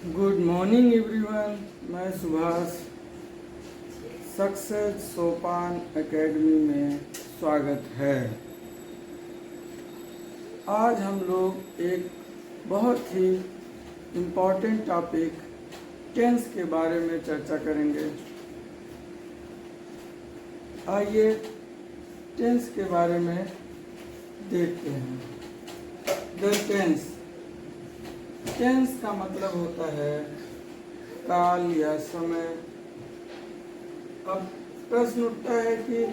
Good morning everyone. मैं Subhash success सोपान academy में स्वागत है। आज हम लोग एक बहुत ही इम्पॉर्टेंट टॉपिक टेंस के बारे में चर्चा करेंगे। आइए टेंस के बारे में देखते हैं। द टेंस का मतलब होता है काल या समय। अब प्रश्न उठता है कि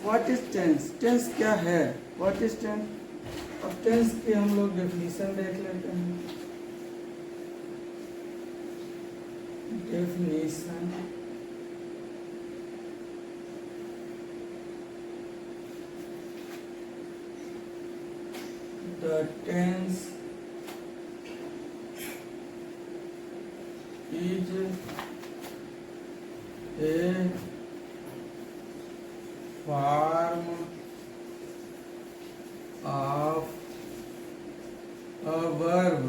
व्हाट इज टेंस क्या है, व्हाट इज टेंस। अब टेंस की हम लोग डेफिनेशन देख लेते हैं। Definition the tense is a form of a verb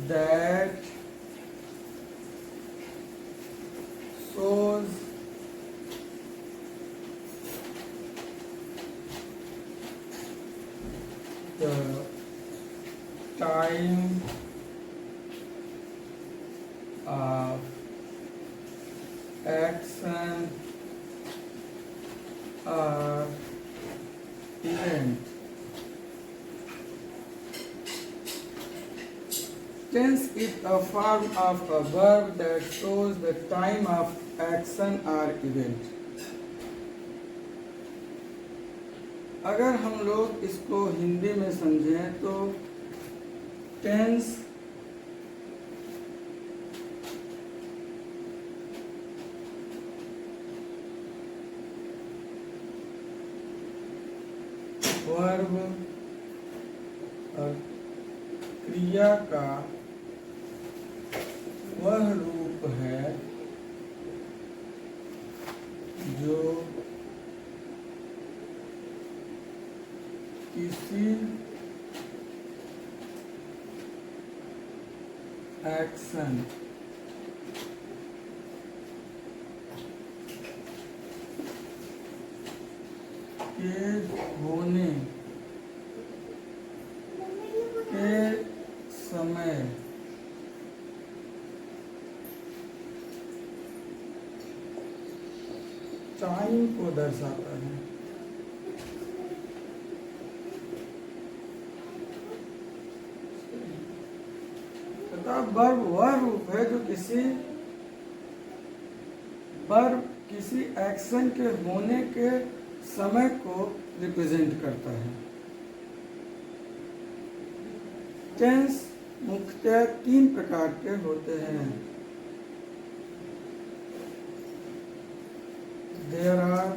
that shows the time of action or event. Tense is a form of a verb that shows the time of action or event. अगर हम लोग इसको हिंदी में समझें तो tense verb और क्रिया का वह रूप है जो किसी एक्शन के होने के समय टाइम को दर्शाता है। वर्ब वह रूप है जो किसी एक्शन के होने के समय को रिप्रेजेंट करता है। टेंस मुख्यतः 3 प्रकार के होते हैं। There are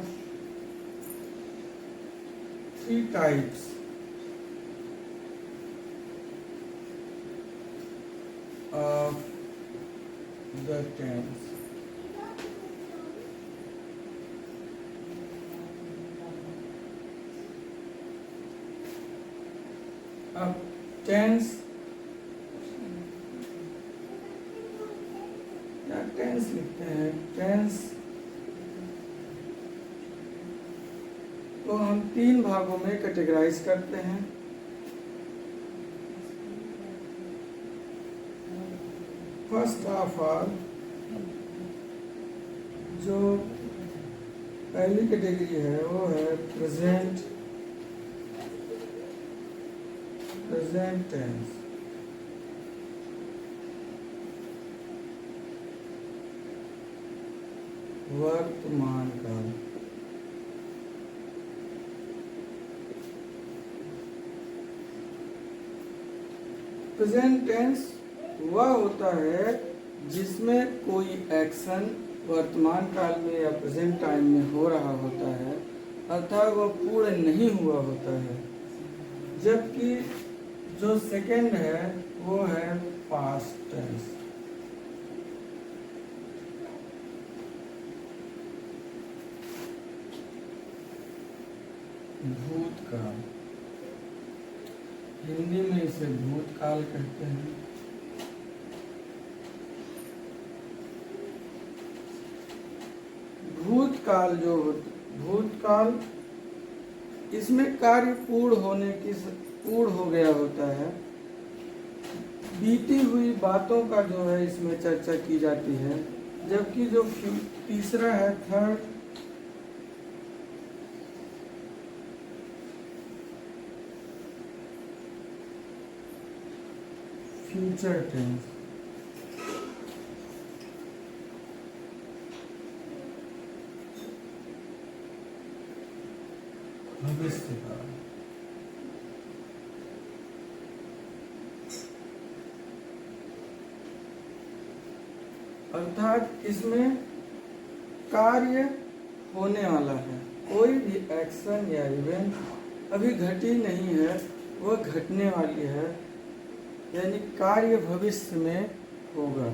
3 types of the tense. अब टेंस या टेंस लिखते हैं। टेंस को हम 3 भागों में कैटेगराइज करते हैं। फर्स्ट ऑफ ऑल जो पहली कैटेगरी है वो है प्रेजेंट टेंस। वर्तमान काल। प्रेजेंट टेंस वह होता है जिसमें कोई एक्शन वर्तमान काल में या प्रेजेंट टाइम में हो रहा होता है, अर्थात वह पूर्ण नहीं हुआ होता है। जबकि जो सेकंड है वो है पास्ट टेंस। भूतकाल। हिंदी में इसे भूतकाल कहते हैं। भूतकाल जो भूतकाल, इसमें कार्य पूर्ण हो गया होता है। बीती हुई बातों का जो है इसमें चर्चा की जाती है। जबकि जो तीसरा है, थर्ड, फ्यूचर टेंस। भविष्य काल। अर्थात इसमें कार्य होने वाला है, कोई भी एक्शन या इवेंट अभी घटी नहीं है, वह घटने वाली है, यानी कार्य भविष्य में होगा।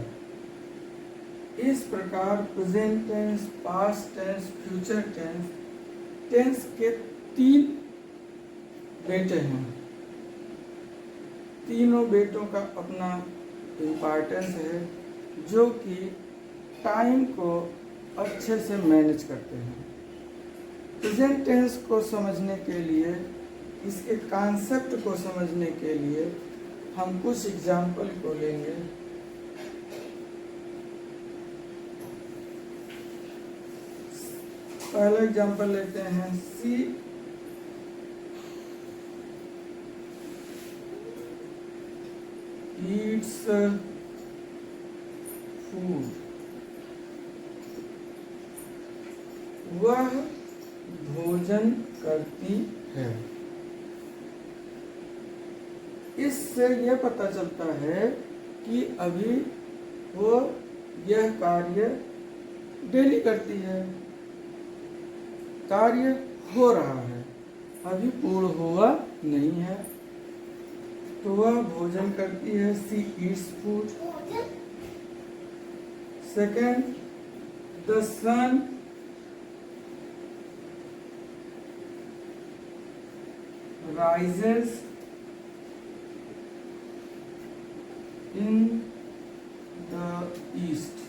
इस प्रकार present tense, past tense, future tense के 3 बेटे हैं। तीनों बेटों का अपना इम्पोर्टेंस है, जो कि टाइम को अच्छे से मैनेज करते हैं। प्रेजेंट टेंस को समझने के लिए, इसके कॉन्सेप्ट को समझने के लिए हम कुछ एग्जाम्पल को लेंगे। पहला एग्जाम्पल लेते हैं, सी ईट्स फूड। वह भोजन करती है। इससे यह पता चलता है कि अभी वो यह कार्य डेली करती है, कार्य हो रहा है, अभी पूर्ण हुआ नहीं है। तो वह भोजन करती है, she eats food. Second, the sun rises in the east.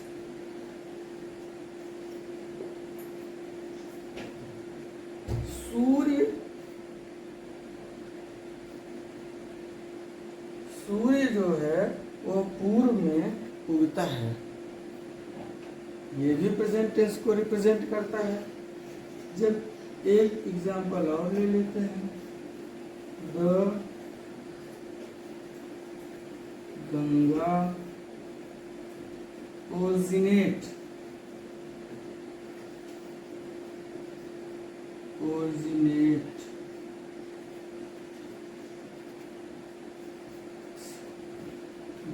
सूर्य जो है वो पूर्व में उगता है। ये भी प्रेजेंट टेंस को रिप्रेजेंट करता है। जब एक एग्जांपल और ले लेते हैं, the Ganga originate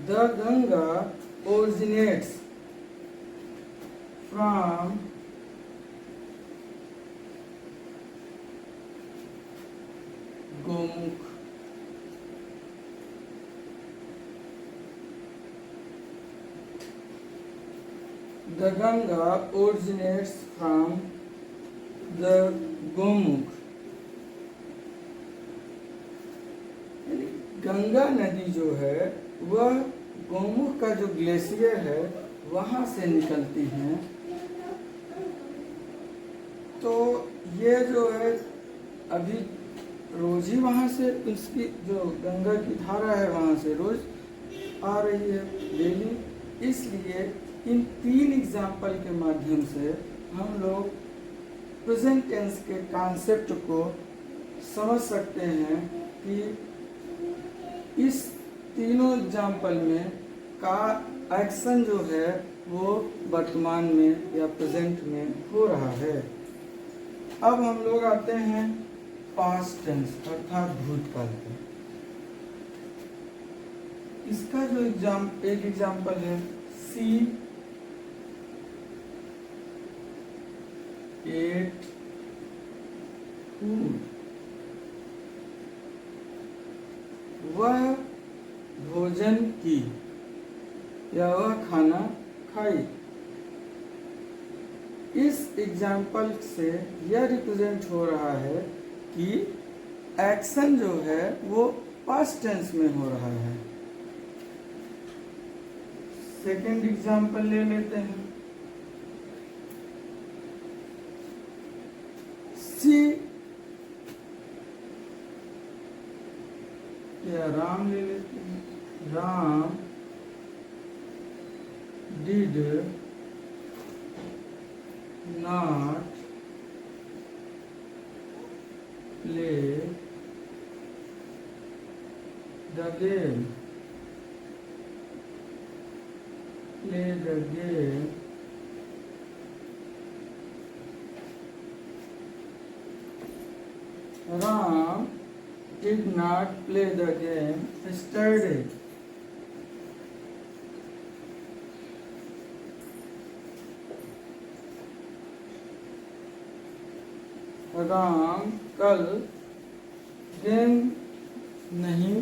The Ganga originates from Gomukh. The Ganga originates from the Gomukh. Ganga नदी जो है वह गोमुख का जो ग्लेशियर है वहां से निकलती हैं। तो ये जो है अभी रोज ही वहां से, इसकी जो गंगा की धारा है वहां से रोज आ रही है, डेली। इसलिए इन 3 एग्जाम्पल के माध्यम से हम लोग प्रेजेंट टेंस के कॉन्सेप्ट को समझ सकते हैं कि इस तीनों एग्जाम्पल में का एक्शन जो है वो वर्तमान में या प्रेजेंट में हो रहा है। अब हम लोग आते हैं पास्ट टेंस अर्थात भूतकाल पे। इसका जो एक एग्जाम्पल है, सी एट फूड। वह भोजन की या वह खाना खाई। इस एग्जाम्पल से यह रिप्रेजेंट हो रहा है कि एक्शन जो है वो पास्ट टेंस में हो रहा है। सेकंड एग्जांपल ले लेते हैं। सी या राम ले लेते हैं। Ram did not play the game. Play the game Ram did not play the game yesterday. Ram कल गेम नहीं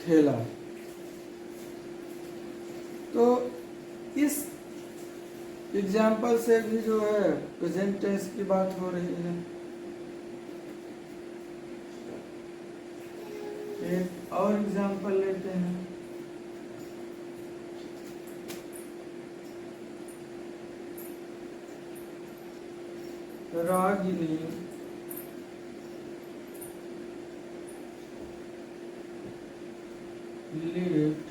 खेला। तो इस एग्जाम्पल से भी जो है प्रेजेंट टेंस की बात हो रही है। एक और एग्जाम्पल लेते हैं। Ragini lived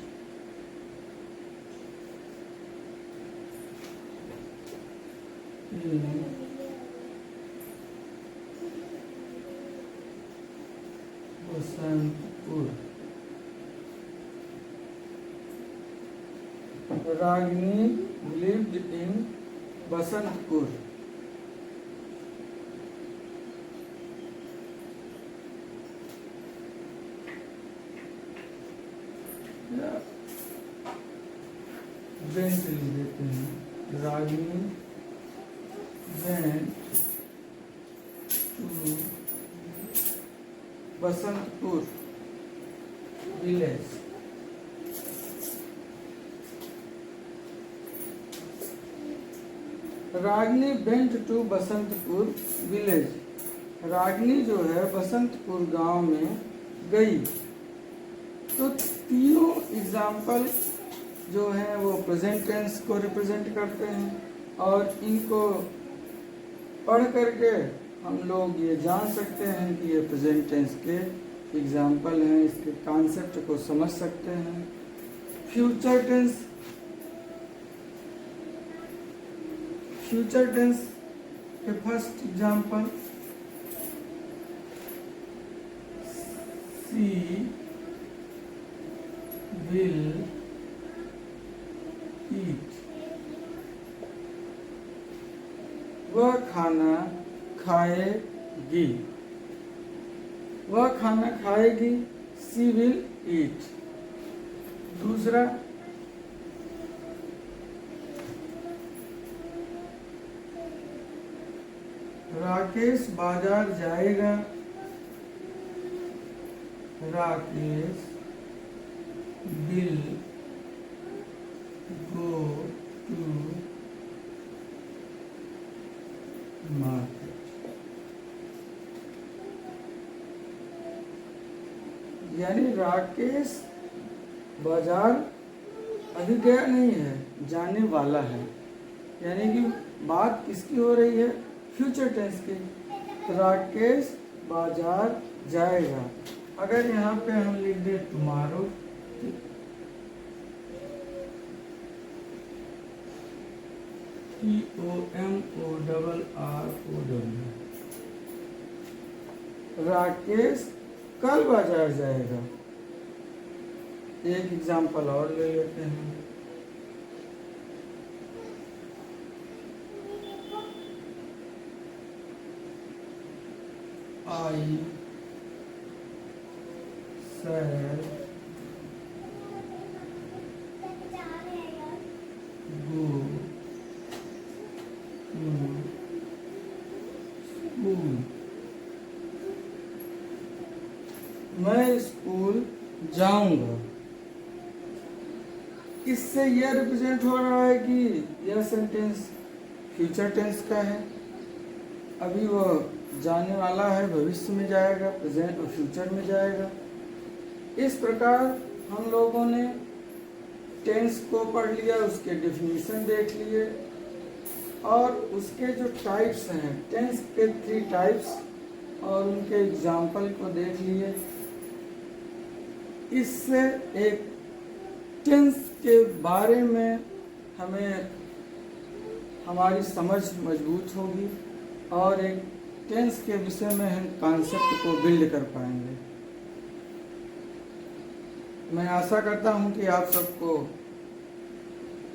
Basantpur. Ragini lived in Basantpur. Went लिख देते हैं। Ragini went to Basantpur village. Ragini went to Basantpur village. Ragini जो है बसंतपुर गांव में गई। तो तीनों एग्जाम्पल जो हैं वो प्रेजेंट टेंस को रिप्रेजेंट करते हैं और इनको पढ़ करके हम लोग ये जान सकते हैं कि ये प्रेजेंट टेंस के एग्जाम्पल हैं, इसके कॉन्सेप्ट को समझ सकते हैं। फ्यूचर टेंस, फ्यूचर टेंस के first example she will eat. वह खाना खाएगी। वह खाना खाएगी। She will eat. दूसरा राकेश बाजार जाएगा। Rakesh will go to market। यानी राकेश बाजार अभी गया नहीं है, जाने वाला है। यानी कि बात किसकी हो रही है? फ्यूचर टेंस की। राकेश बाजार जाएगा। अगर यहाँ पे हम लिख दे टुमारो, TOMORROW। राकेश कल बाजार जाएगा। एक एग्जाम्पल और ले लेते हैं। I shall go school. मैं स्कूल जाऊंगा। इससे यह रिप्रेजेंट हो रहा है कि यह सेंटेंस फ्यूचर टेंस का है। अभी वह जाने वाला है, भविष्य में जाएगा, प्रेजेंट और फ्यूचर में जाएगा। इस प्रकार हम लोगों ने टेंस को पढ़ लिया, उसके डेफिनेशन देख लिए और उसके जो टाइप्स हैं, टेंस के 3 टाइप्स और उनके एग्जाम्पल को देख लिए। इससे एक टेंस के बारे में हमें हमारी समझ मजबूत होगी और एक टेंस के विषय में हम कॉन्सेप्ट को बिल्ड कर पाएंगे। मैं आशा करता हूं कि आप सबको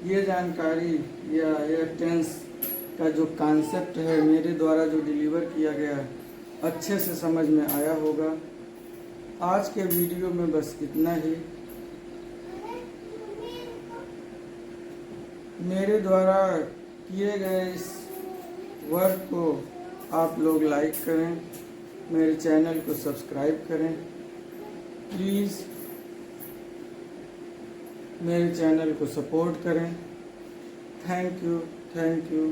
ये जानकारी या यह टेंस का जो कॉन्सेप्ट है मेरे द्वारा जो डिलीवर किया गया अच्छे से समझ में आया होगा। आज के वीडियो में बस इतना ही। मेरे द्वारा किए गए इस वर्क को आप लोग लाइक करें, मेरे चैनल को सब्सक्राइब करें। प्लीज़ मेरे चैनल को सपोर्ट करें। Thank you.